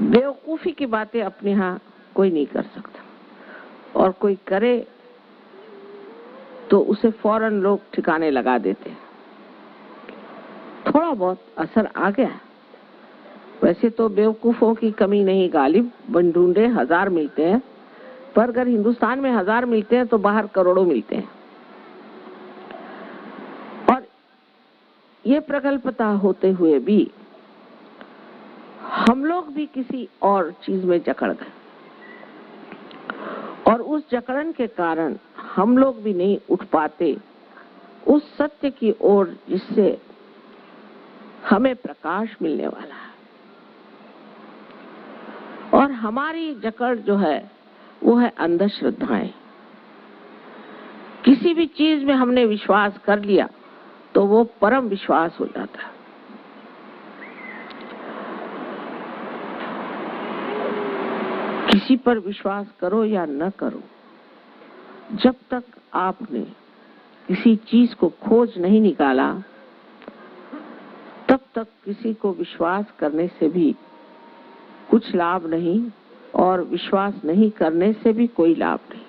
बेवकूफी की बातें अपने यहाँ कोई नहीं कर सकता, और कोई करे तो उसे फौरन लोग ठिकाने लगा देते हैं। थोड़ा बहुत असर आ गया। वैसे तो बेवकूफों की कमी नहीं गालिब, बन ढूंढे हजार मिलते हैं, पर अगर हिंदुस्तान में 1000 मिलते हैं तो बाहर करोड़ों मिलते हैं। और ये प्रगल्भता होते हुए भी हम लोग भी किसी और चीज में जकड़ गए, और उस जकड़न के कारण हम लोग भी नहीं उठ पाते उस सत्य की ओर जिससे हमें प्रकाश मिलने वाला है। और हमारी जकड़ जो है वो है अंधश्रद्धाएं। किसी भी चीज में हमने विश्वास कर लिया तो वो परम विश्वास हो जाता है। किसी पर विश्वास करो या न करो, जब तक आपने किसी चीज को खोज नहीं निकाला तब तक किसी को विश्वास करने से भी कुछ लाभ नहीं, और विश्वास नहीं करने से भी कोई लाभ नहीं।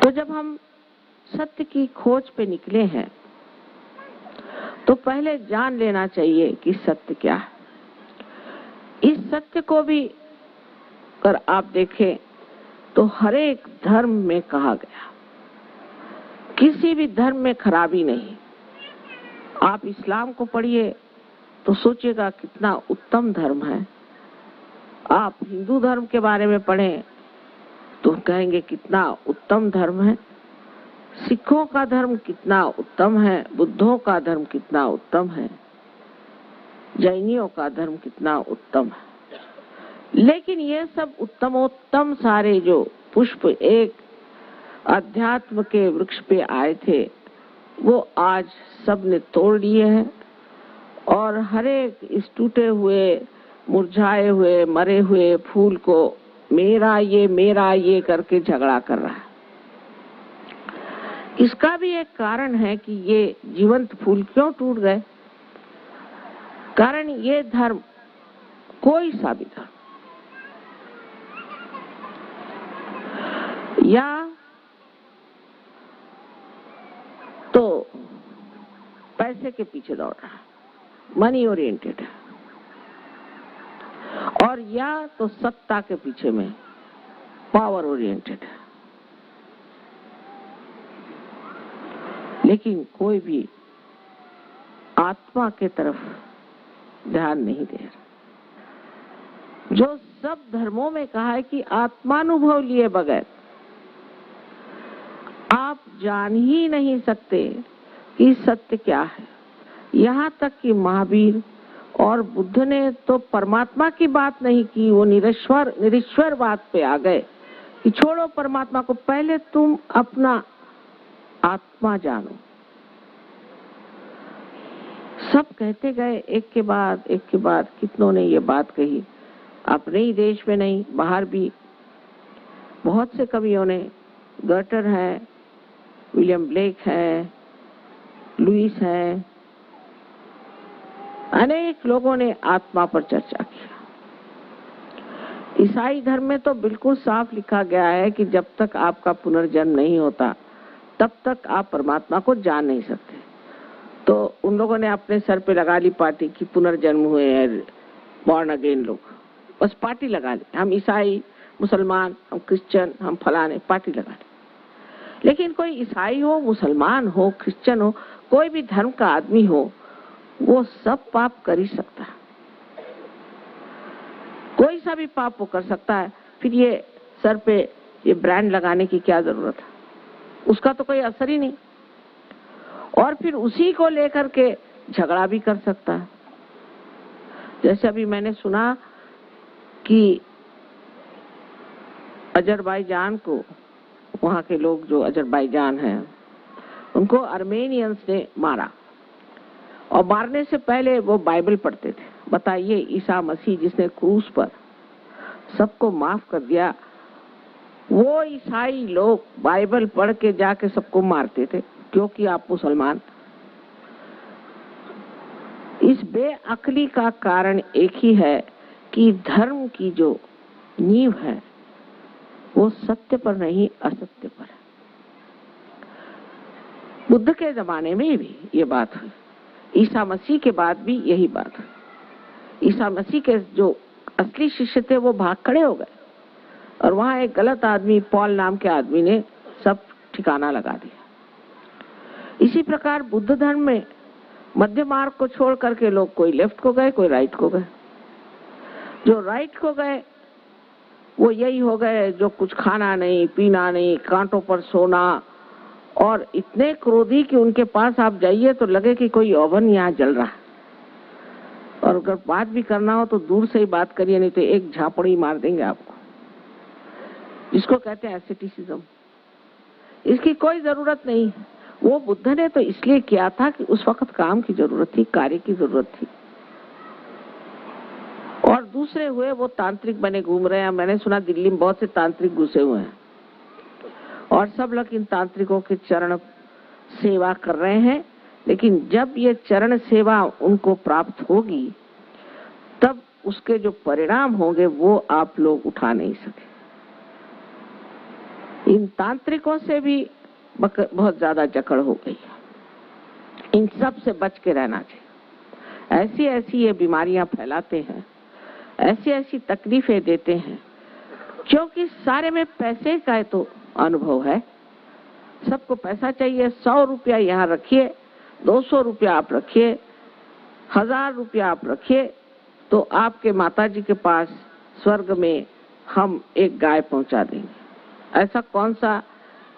तो जब हम सत्य की खोज पे निकले हैं तो पहले जान लेना चाहिए कि सत्य क्या है। इस सत्य को भी अगर आप देखें तो हर एक धर्म में कहा गया, किसी भी धर्म में खराबी नहीं। आप इस्लाम को पढ़िए तो सोचिएगा कितना उत्तम धर्म है। आप हिंदू धर्म के बारे में पढ़ें तो कहेंगे कितना उत्तम धर्म है। सिखों का धर्म कितना उत्तम है, बुद्धों का धर्म कितना उत्तम है, जैनियों का धर्म कितना उत्तम है। लेकिन ये सब उत्तमोत्तम सारे जो पुष्प एक अध्यात्म के वृक्ष पे आए थे वो आज सब ने तोड़ लिए हैं, और हर एक इस टूटे हुए, मुरझाए हुए, मरे हुए फूल को मेरा ये करके झगड़ा कर रहा है। इसका भी एक कारण है कि ये जीवंत फूल क्यों टूट गए। कारण ये धर्म, कोई सा भी धर्म, या तो पैसे के पीछे दौड़ रहा है, मनी ओरिएंटेड है, और या तो सत्ता के पीछे में पावर ओरिएंटेड है। लेकिन कोई भी आत्मा के तरफ ध्यान नहीं दे रहा। जो सब धर्मों में कहा है कि आत्मानुभव लिए बगैर आप जान ही नहीं सकते कि सत्य क्या है। यहाँ तक कि महावीर और बुद्ध ने तो परमात्मा की बात नहीं की, वो निरीश्वर बात पे आ गए कि छोड़ो परमात्मा को, पहले तुम अपना आत्मा जानो। सब कहते गए एक के बाद कितनों ने ये बात कही। अपने ही देश में नहीं, बाहर भी बहुत से कवियों ने, गर्टर है, विलियम ब्लेक है, लुइस है, अनेक लोगों ने आत्मा पर चर्चा की। ईसाई धर्म में तो बिल्कुल साफ लिखा गया है कि जब तक आपका पुनर्जन्म नहीं होता तब तक आप परमात्मा को जान नहीं सकते। तो उन लोगों ने अपने सर पे लगा ली पार्टी कि पुनर्जन्म हुए हैं, बॉर्न अगेन लोग, बस पार्टी लगा ली। हम ईसाई, मुसलमान, हम क्रिश्चियन, हम फलाने, पार्टी लगा ली। लेकिन कोई ईसाई हो, मुसलमान हो, क्रिश्चियन हो, कोई भी धर्म का आदमी हो, वो सब पाप कर ही सकता है। कोई सा भी पाप वो कर सकता है। फिर ये सर पे ये ब्रांड लगाने की क्या जरूरत है, उसका तो कोई असर ही नहीं। और फिर उसी को लेकर के झगड़ा भी कर सकता है। जैसे अभी मैंने सुना कि अजरबैजान को, वहां के लोग जो अजरबैजान हैं, उनको आर्मेनियंस ने मारा, और मारने से पहले वो बाइबल पढ़ते थे। बताइए, ईसा मसीह जिसने क्रूस पर सबको माफ कर दिया, वो ईसाई लोग बाइबल पढ़ के जाके सबको मारते थे क्योंकि आप मुसलमान। इस बेअक्ली का कारण एक ही है कि धर्म की जो नींव है वो सत्य पर नहीं, असत्य पर है। बुद्ध के जमाने में भी ये बात हुई, ईसा मसीह के बाद भी यही बात हुई। ईसा मसीह के जो असली शिष्य थे वो भाग खड़े हो गए और वहां एक गलत आदमी, पॉल नाम के आदमी ने सब ठिकाना लगा दिया। इसी प्रकार बुद्ध धर्म में मध्य मार्ग को छोड़ करके लोग कोई लेफ्ट को गए, कोई राइट को गए। जो राइट को गए वो यही हो गए जो कुछ खाना नहीं, पीना नहीं, कांटों पर सोना, और इतने क्रोधी कि उनके पास आप जाइए तो लगे कि कोई ओवन यहाँ जल रहा है, और अगर बात भी करना हो तो दूर से ही बात करिए, नहीं तो एक झापड़ी मार देंगे आपको। इसको कहते हैं एसेटिसिज्म। इसकी कोई जरूरत नहीं। वो बुद्ध ने तो इसलिए किया था कि उस वक्त काम की जरूरत थी, कार्य की जरूरत थी, और दूसरे हुए वो तांत्रिक बने घूम रहे हैं। मैंने सुना दिल्ली में बहुत से तांत्रिक घुसे हुए हैं और सब लोग इन तांत्रिकों के चरण सेवा कर रहे हैं, लेकिन जब ये चरण सेवा उनको प्राप्त होगी तब उसके जो परिणाम होंगे वो आप लोग उठा नहीं सके। इन तांत्रिकों से भी बहुत ज्यादा जकड़ हो गई है। इन सब से बच के रहना चाहिए। ऐसी ऐसी ये बीमारियां फैलाते हैं, ऐसी ऐसी तकलीफें देते हैं, क्योंकि सारे में पैसे का तो अनुभव है। सबको पैसा चाहिए। 100 रुपया यहाँ रखिए, 200 रुपया आप रखिए, 1000 रुपया आप रखिए, तो आपके माताजी के पास स्वर्ग में हम एक गाय पहुंचा देंगे। ऐसा कौन सा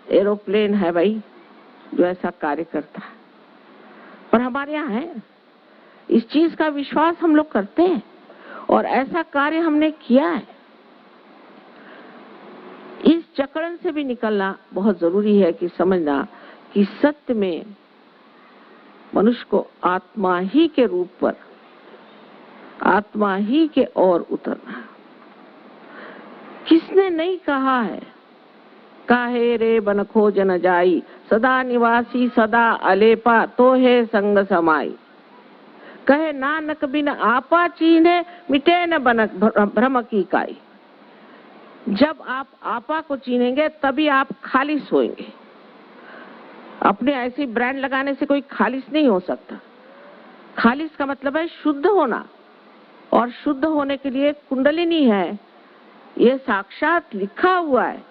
एरोप्लेन है भाई जो ऐसा कार्य करता है? पर हमारे यहाँ है। इस चीज का विश्वास हम लोग करते हैं और ऐसा कार्य हमने किया है। इस जकड़न से भी निकलना बहुत जरूरी है कि समझना कि सत्य में मनुष्य को आत्मा ही के रूप पर, आत्मा ही के ओर उतरना। किसने नहीं कहा है काहे रे बन खोज न जाई, सदा निवासी सदा अलेपा, तो है संग समाई। कहे नानक बिन आपा चीन्हे, मिटे न बनक भ्रम की काई। जब आप आपा को चीनेंगे तभी आप खालिस होंगे। अपने ऐसी ब्रांड लगाने से कोई खालिस नहीं हो सकता। खालिस का मतलब है शुद्ध होना, और शुद्ध होने के लिए कुंडलिनी है, ये साक्षात लिखा हुआ है।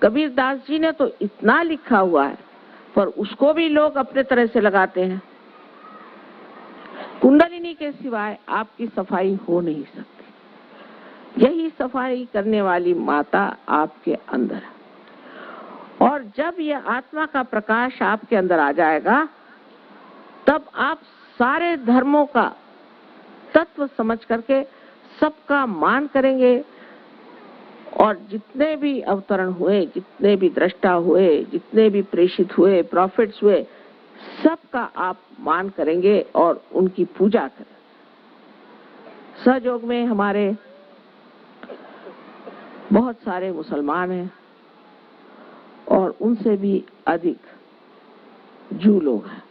कबीर दास जी ने तो इतना लिखा हुआ है, पर उसको भी लोग अपने तरह से लगाते हैं। कुंडलिनी के सिवाय आपकी सफाई हो नहीं सकती। यही सफाई करने वाली माता आपके अंदर है, और जब यह आत्मा का प्रकाश आपके अंदर आ जाएगा तब आप सारे धर्मों का तत्व समझ करके सबका मान करेंगे, और जितने भी अवतरण हुए, जितने भी दृष्टा हुए, जितने भी प्रेषित हुए, प्रॉफिट्स हुए, सबका आप मान करेंगे और उनकी पूजा करें। सहयोग में हमारे बहुत सारे मुसलमान हैं और उनसे भी अधिक जू लोग हैं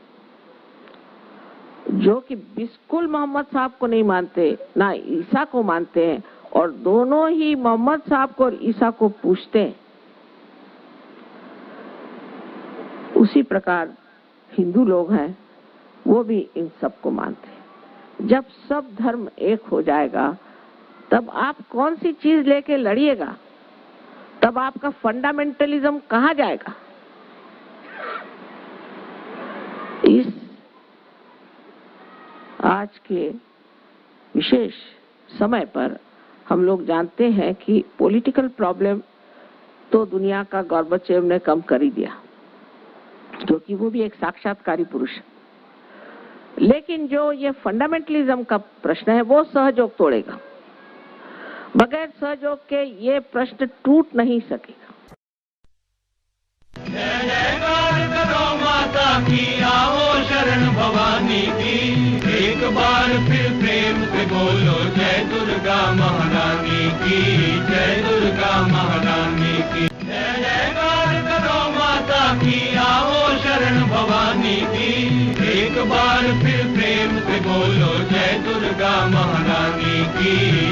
जो कि बिल्कुल मोहम्मद साहब को नहीं मानते, ना ईसा को मानते हैं, और दोनों ही मोहम्मद साहब को और ईसा को पूछते हैं। उसी प्रकार हिंदू लोग हैं, वो भी इन सब को मानते हैं। जब सब धर्म एक हो जाएगा तब आप कौन सी चीज लेके लड़िएगा? तब आपका फंडामेंटलिज्म कहाँ जाएगा? इस आज के विशेष समय पर हम लोग जानते हैं कि पॉलिटिकल प्रॉब्लम तो दुनिया का गोर्बाचेव ने कम कर ही दिया, क्योंकि वो भी एक साक्षात्कारी पुरुष है। लेकिन जो ये फंडामेंटलिज्म का प्रश्न है वो सहयोग तोड़ेगा। बगैर सहयोग के ये प्रश्न टूट नहीं सकेगा। जय जयकार करो माता की, आओ शरण भवानी की। एक बार फिर प्रेम से बोलो जय दुर्गा महारानी की, जय दुर्गा महारानी की। जय जयकार करो माता की, आओ शरण भवानी की। एक बार फिर प्रेम से से बोलो जय दुर्गा महारानी की।